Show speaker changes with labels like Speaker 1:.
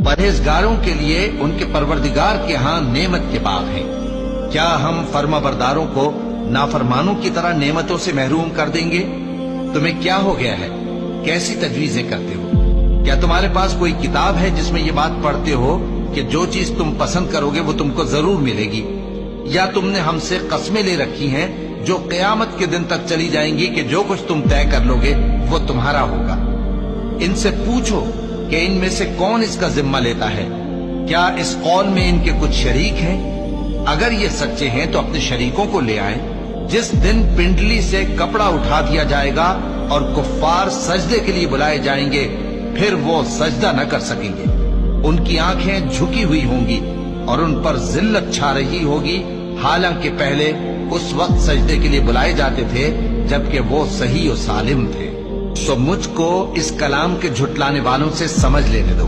Speaker 1: परहेजगारों के लिए उनके परवरदिगार के यहाँ नेमत के बाग हैं। क्या हम फर्माबरदारों को नाफरमानों की तरह नेमतों से महरूम कर देंगे? तुम्हें क्या हो गया है? कैसी तजवीजें करते हो? क्या तुम्हारे पास कोई किताब है जिसमें ये बात पढ़ते हो कि जो चीज तुम पसंद करोगे वो तुमको जरूर मिलेगी? या तुमने हमसे कस्में ले रखी हैं जो क़यामत के दिन तक चली जाएंगी कि जो कुछ तुम तय कर लोगे वो तुम्हारा होगा? इनसे पूछो कि इनमें से कौन इसका जिम्मा लेता है। क्या इस कौल में इनके कुछ शरीक हैं? अगर ये सच्चे हैं तो अपने शरीकों को ले आएं। जिस दिन पिंडली से कपड़ा उठा दिया जाएगा और कुफ्फार सजदे के लिए बुलाए जाएंगे, फिर वो सजदा न कर सकेंगे। उनकी आंखें झुकी हुई होंगी और उन पर जिल्लत छा रही होगी, हालांकि पहले उस वक्त सजदे के लिए बुलाए जाते थे जबकि वो सही और सालिम थे। तो मुझको इस कलाम के झुटलाने वालों से समझ लेने दो।